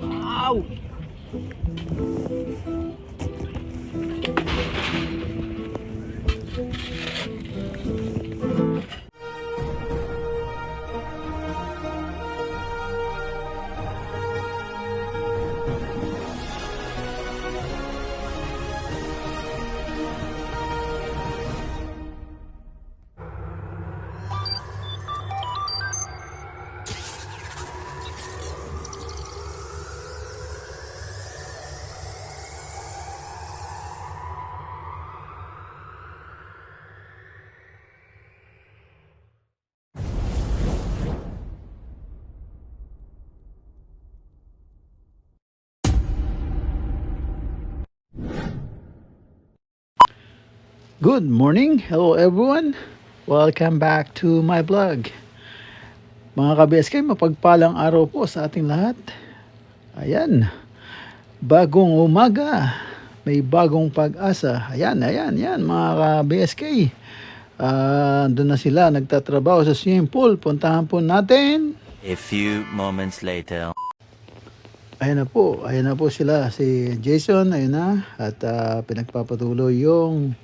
Wow! Good morning! Hello everyone! Welcome back to my vlog. Mga ka-BSK, mapagpalang araw po sa ating lahat. Ayan, bagong umaga, may bagong pag-asa. Ayan mga ka-BSK. Doon na sila nagtatrabaho sa swimming pool. Puntahan po natin. A few moments later. Ayan na po sila. Si Jason, ayun na. At pinagpapatuloy yung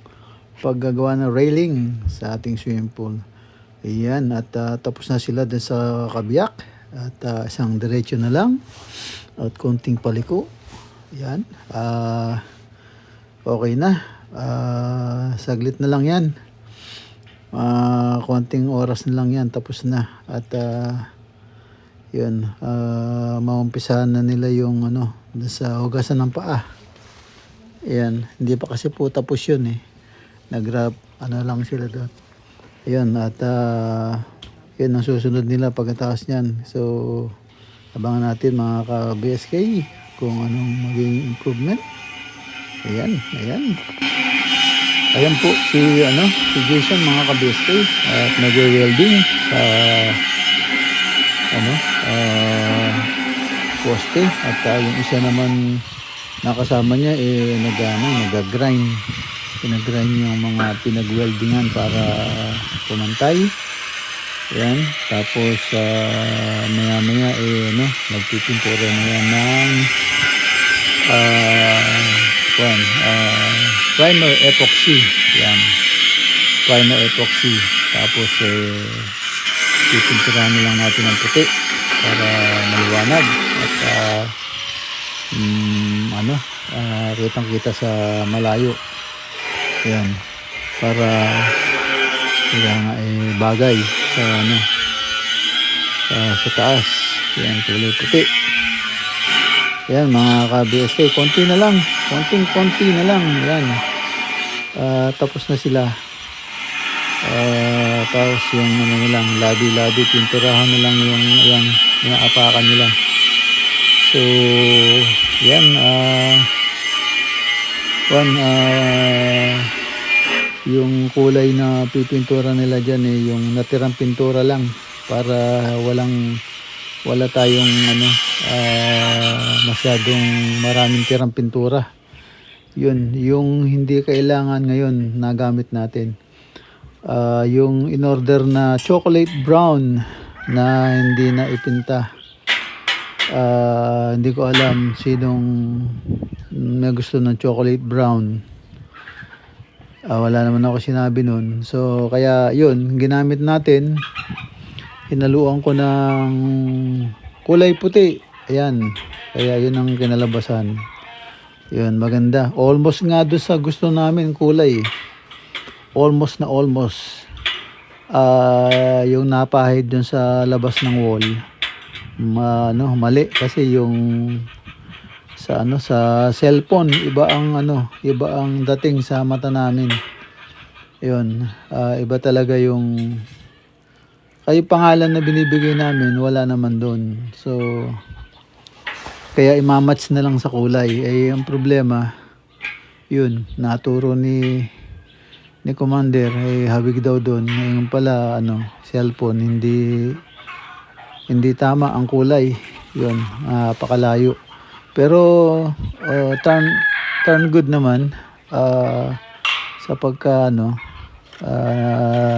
paggagawa ng railing sa ating swimming pool. Ayan, at tapos na sila din sa kabiyak. At isang diretso na lang. At konting paliko. Ayan. Okay na. Saglit na lang yan. Konting oras na lang yan. Tapos na. At yun. Maumpisahan na nila yung sa hugasan ng paa. Ayan. Hindi pa kasi po tapos yun eh. Nag-grab lang sila doon. Ayun, at yun ang susunod nila pagkatapos niyan. So abangan natin mga ka-BSK kung anong maging improvement. Ayan po si Jason mga ka-BSK at nagwe-welding sa poste, at yung isa naman nakasama niya nag-grind. Pinag-grind yung mga pinag-weldingan para pumantay. Ayan. Tapos maya nagpipintura na yan ng primer epoxy. Ayan. Primer epoxy. Tapos pipinturahan na lang natin ng puti para maliwanag. At kitang kita sa malayo. Yan, para bagay sa taas. Yan, kulay puti. Yan mga ka-BSK, konti na lang, konti na lang. Yan, tapos na sila. Tapos yung labi pinturahan na lang yung apakan nila. So yan, yung kulay na pipintura nila dyan yung natirang pintura lang, para wala tayong masyadong maraming tirang pintura. Yun yung hindi kailangan ngayon nagamit natin. Yung in order na chocolate brown na hindi na ipinta. Hindi ko alam sinong may gusto ng chocolate brown. Wala naman ako sinabi nun. So kaya yun, ginamit natin. Hinaluan ko ng kulay puti. Ayan. Kaya yun ang kinalabasan. Yun, maganda. Almost nga doon sa gusto namin kulay. Almost. Yung napahid dun sa labas ng wall. Mali kasi yung sa cellphone iba ang dating sa mata namin. Yun, iba talaga yung pangalan na binibigay namin, wala naman doon. So kaya imamatch na lang sa kulay. Ang problema yun, naturo ni Commander, hawig daw doon. Ngayon pala, cellphone, hindi tama ang kulay. Yun, pakalayo. Pero, turn good naman, sa pagka,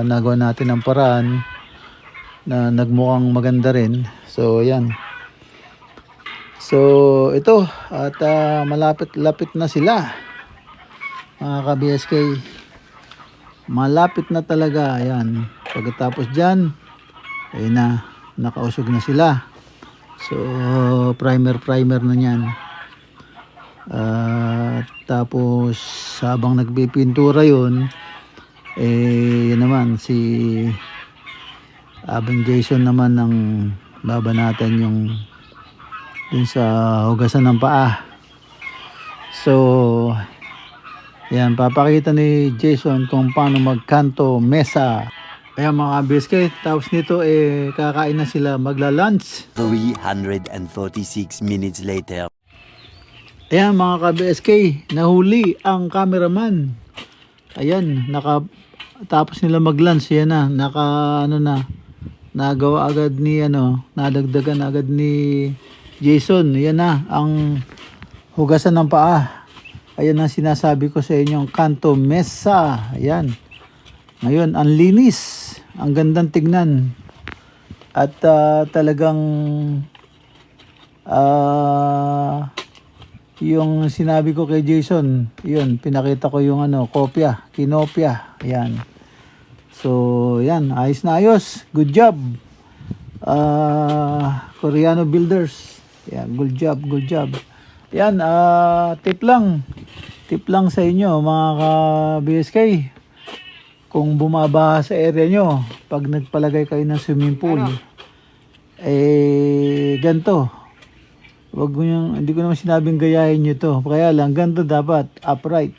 nagawa natin ang paraan na nagmukhang maganda rin. So, yan. So, ito, at malapit-lapit na sila. Mga ka-BSK, malapit na talaga. Ayan, pagkatapos dyan, ayun na, nakausog na sila. So primer na yan. Tapos habang nagpipintura yun, yun naman si Abang Jason naman ang babanatan yung dun sa hugasan ng paa. So yan, papakita ni Jason kung paano magkanto mesa. Kaya mga BSK, tapos nito kakain na sila, magla-lunch. 346 minutes later. Ayan mga ka-BSK, nahuli ang cameraman. Ayan, tapos nila mag-lunch, yan na, nagawa agad ni, nadagdagan agad ni Jason. Yan na, ang hugasan ng paa. Ayan ang sinasabi ko sa inyo, kanto mesa. Ayan. Ngayon, ang linis. Ang gandang tignan. At talagang yung sinabi ko kay Jason, yun, pinakita ko yung kinopya. Ayan. So, yan. Ayos na ayos. Good job. Koreano Builders. Yan, good job. Yan, tip lang sa inyo mga ka-BSK. Kung bumaba sa area nyo, pag nagpalagay kayo ng swimming pool, ganito. Hindi ko naman sinabing gayahin nyo to. Kaya lang, ganito dapat, upright.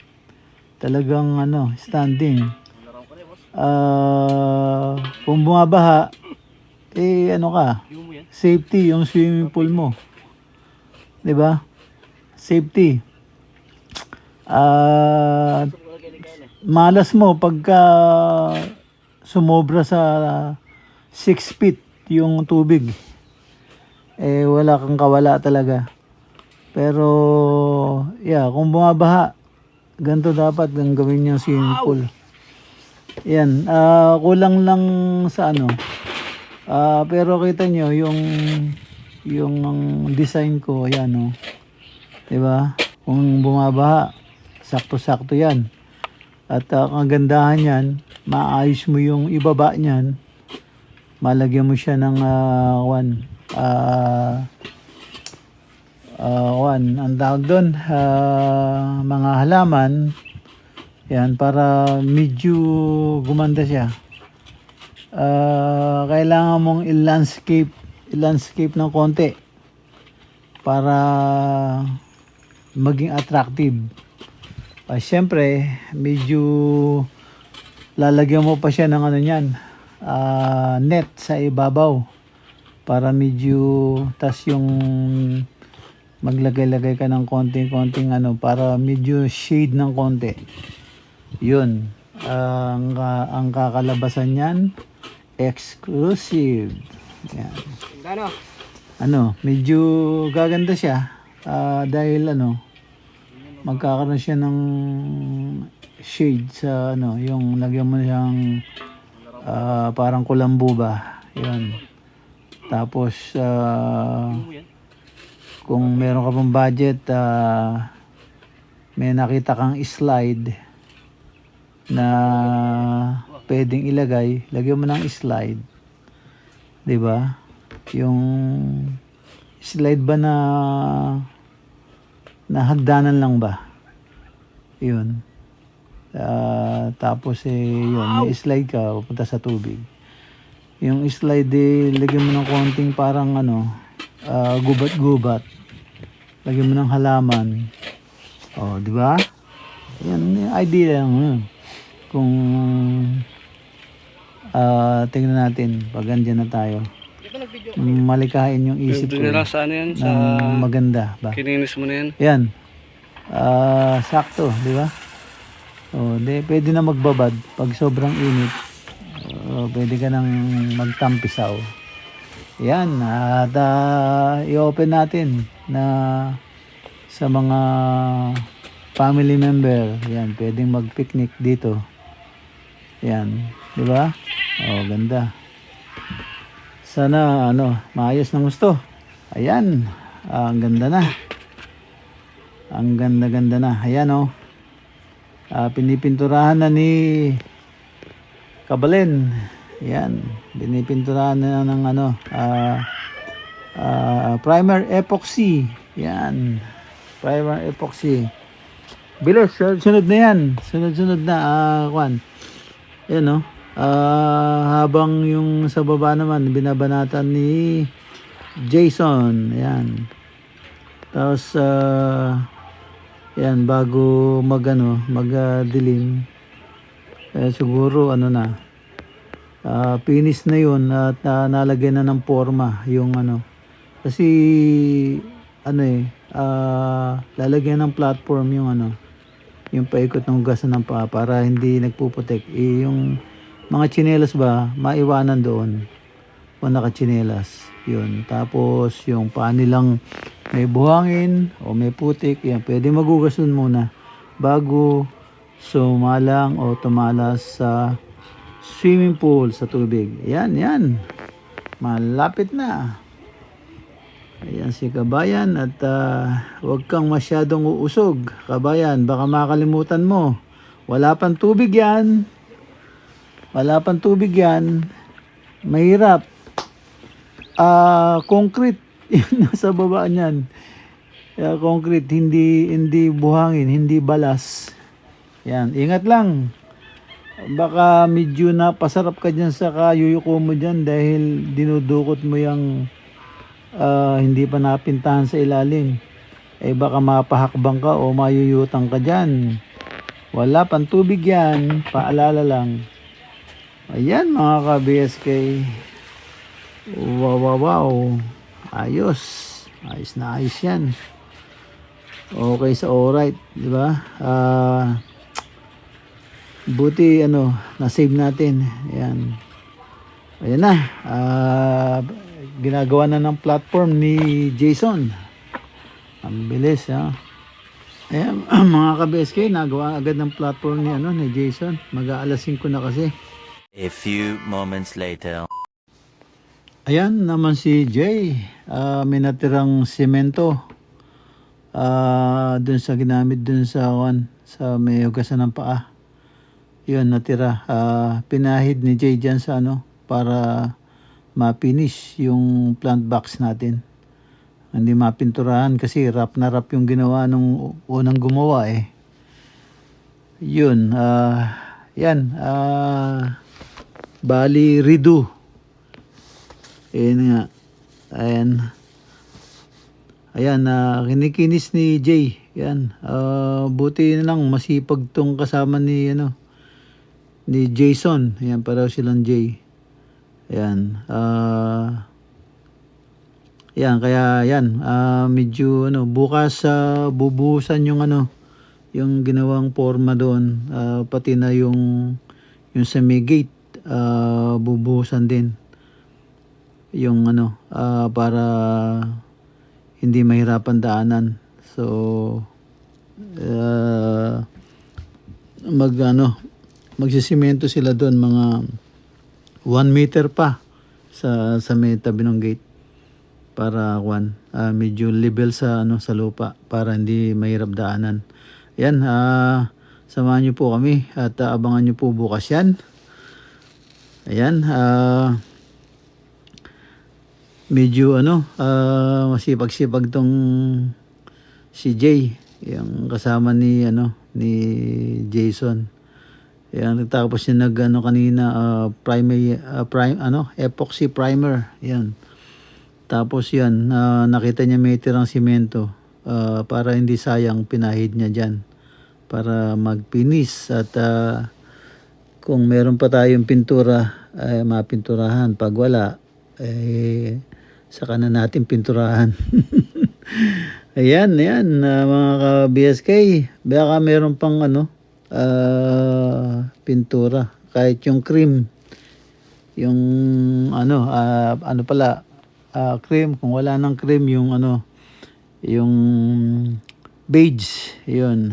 Talagang standing. Kung bumabaha, safety yung swimming pool mo. 'Di ba? Safety. Malas mo pagka sumobra sa 6 feet yung tubig. Wala kang kawala talaga. Pero, kung bumabaha, ganito dapat ang gawin niyang swimming pool. Yan, kulang lang sa pero kita nyo yung design ko, ayan, 'di ba? Kung bumabaha, sakto-sakto 'yan. At ang kagandahan niyan, maayos mo yung ibaba niyan. Malagyan mo siya ng ang tawag doon, mga halaman. Yan, para medyo gumanda siya. Kailangan mong i-landscape ng konti para maging attractive. Siyempre, medyo lalagyan mo pa siya ng net sa ibabaw para medyo tas yung maglagay-lagay ka ng konting para medyo shade ng konti. Yun, ang kakalabasan niyan, exclusive. Yan. Medyo gaganda siya dahil magkakaroon siya ng shade sa yung lagyan mo siyang parang kulambo ba. Yan. Tapos kung meron ka pang budget, may nakita kang slide na pwedeng ilagay, lagyan mo ng slide. 'Di ba? Yung slide ba na hagdanan lang ba? 'Yun. Tapos yun, may slide ka papunta sa tubig. Yung slide lagyan mo ng konting parang gubat-gubat. Lagyan mo ng halaman. Oh, 'di ba? Yan, idea lang 'yun. Kung tingnan natin pag andyan na tayo, malikain yung isip ko nila sa yan, ng maganda ba? Kininis mo na yan. Yan, sakto, di ba? Pwede na magbabad pag sobrang init. Pwede ka nang magtampisaw. Yan, at i-open natin na sa mga family member. Yan, pwedeng mag-picnic dito. Yan, di ba? Ganda. Sana maayos ng gusto. Ayan, ang ganda na. Ang ganda-ganda na. Ayan pinipinturahan na ni Kabalen. Yan, pinipinturahan na ng primer epoxy. Yan, primer epoxy. Bilis, sunod na yan. Sunod na, kwan. Yan habang yung sa baba naman, binabanatan ni Jason. Yan. Tapos, yan, bago mag-dilim, siguro, finish na yun at nalagyan na ng forma yung kasi, lalagyan ng platform yung paikot ng hugasan ng paa para hindi nagpuputek. Yung mga tsinelas ba, maiwanan doon kung nakatsinelas. Yun. Tapos yung paa nilang may buhangin o may putik, yan, pwede magugas dun muna bago sumalang o tumalas sa swimming pool, sa tubig. Yan. Malapit na. Ayan si Kabayan at huwag kang masyadong uusog. Kabayan, baka makalimutan mo. Wala pang tubig yan. Mahirap. Concrete. Yung nasa baba niyan. Concrete, hindi buhangin, hindi balas. Yan, ingat lang. Baka medyo napasarap ka dyan sa kayuyuko mo dyan dahil dinudukot mo yung hindi pa napintahan sa ilalim. Baka mapahakbang ka o mayuyutang ka dyan. Wala pang tubig yan, paalala lang. Ayan mga ka-BSK. Wow. Ayos na ayos yan. Okay sa alright, di ba? Buti na-save natin. Ayan na. Ginagawa na ng platform ni Jason. Ang bilis, ha. Ayan, mga ka-BSK, nagawa agad ng platform ni Jason. Mag-aalas 5 na kasi. A few moments later. Ayan naman si Jay. May natirang semento. Dun sa ginamit dun sa may hugasan ng paa. Yun, natira. Pinahid ni Jay dyan sa para ma-finish yung plant box natin. Hindi mapinturahan kasi wrap na wrap yung ginawa nung unang gumawa Yun, yan. Bali, redo. Ayan nga. Ayan, kinikinis ni Jay. Yan. Buti na lang masipag tong kasama ni Jason. Ayan, pareho silang Jay. Ayan. Kaya yan, medyo bukas bubuhusan yung yung ginawang forma doon, pati na yung sa may gate, bubuhusan din yung para hindi mahirapan daanan. So magsisimento sila doon mga 1 meter pa sa may tabi ng gate para medyo level sa sa lupa para hindi mahirap daanan. Yan, samahan niyo po kami at abangan niyo po bukas yan. Ayan, medyo masipag-sipag tong si Jay, yung kasama ni Jason. Yan, tapos yung kanina epoxy primer. Yan. Tapos yan, nakita niya may tirang simento, para hindi sayang pinahid niya dyan para mag-finish at kung meron pa tayong pintura mapinturahan. Pag wala saka na natin pinturahan. Ayan, ayan, mga ka-BSK. Baka meron pang pintura. Kahit yung cream. Yung ano pala, cream. Kung wala ng cream, yung yung beige. Yun.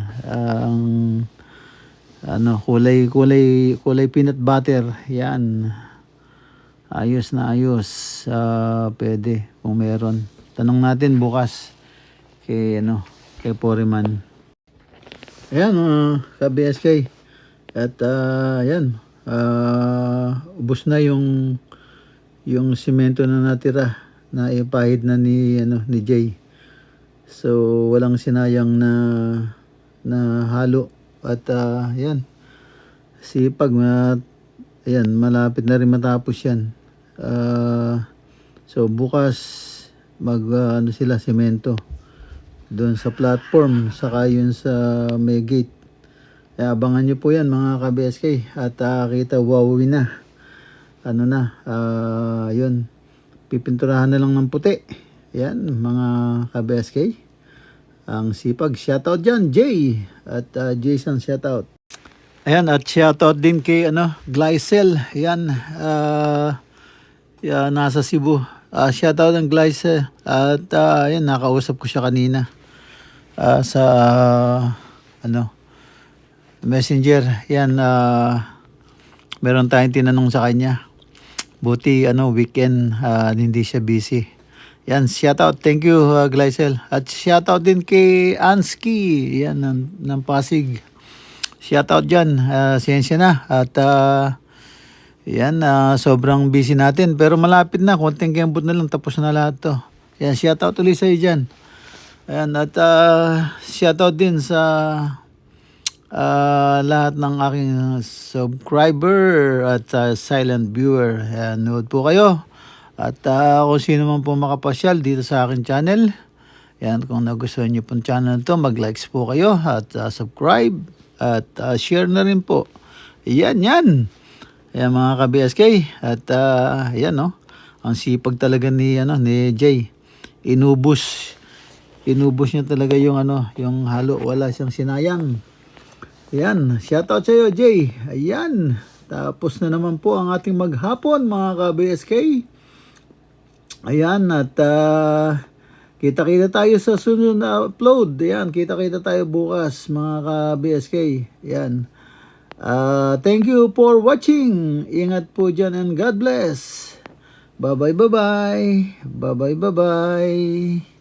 Ang kulay peanut butter. Yan. Ayos na ayos. Pwede kung meron. Tanong natin bukas kay Foreman. Ayan, ka-BSK. At ayan, ubos na yung simento na natira na ipahid na ni Jay. So walang sinayang na halo at ayan. Sipag ayan, malapit na rin matapos 'yan. So bukas sila simento doon sa platform saka yun sa may gate. Abangan nyo po yan mga ka-BSK at kita wawi na yun, pipinturahan na lang ng puti. Yan mga ka-BSK, ang sipag. Shoutout dyan Jay at Jason, shoutout. Ayan, at shoutout din kay Glycel. Yan, nasa Cebu. Shoutout ng Glycel. At yan, nakausap ko siya kanina sa Messenger. Yan, meron tayong tinanong sa kanya. Buti weekend, hindi siya busy. Yan, shoutout. Thank you, Glycel. At shoutout din kay Ansky. Yan, ng Pasig. Shoutout dyan. Siyensya na. At yan, sobrang busy natin. Pero malapit na. Konting kembot na lang. Tapos na lahat to. Yan, shoutout ulit sa'yo dyan. Ayan, at shoutout din sa lahat ng aking subscriber at silent viewer. Ayan, nood po kayo. At kung sino man po makapasyal dito sa aking channel. Ayan, kung nagustuhan nyo pong channel to, mag-likes po kayo at subscribe at share na rin po. Ayan, yan. Ayan mga ka-BSK. At ayan, ang sipag talaga ni Jay. Inubos niya talaga yung halo, wala siyang sinayang. Ayan, shoutout sa iyo Jay. Ayan, tapos na naman po ang ating maghapon mga ka-BSK. Ayan, at kita-kita tayo sa sunod na upload. Ayan, kita-kita tayo bukas mga ka-BSK. Ayan, thank you for watching. Ingat po dyan and God bless. Bye-bye, bye-bye. Bye-bye, bye-bye.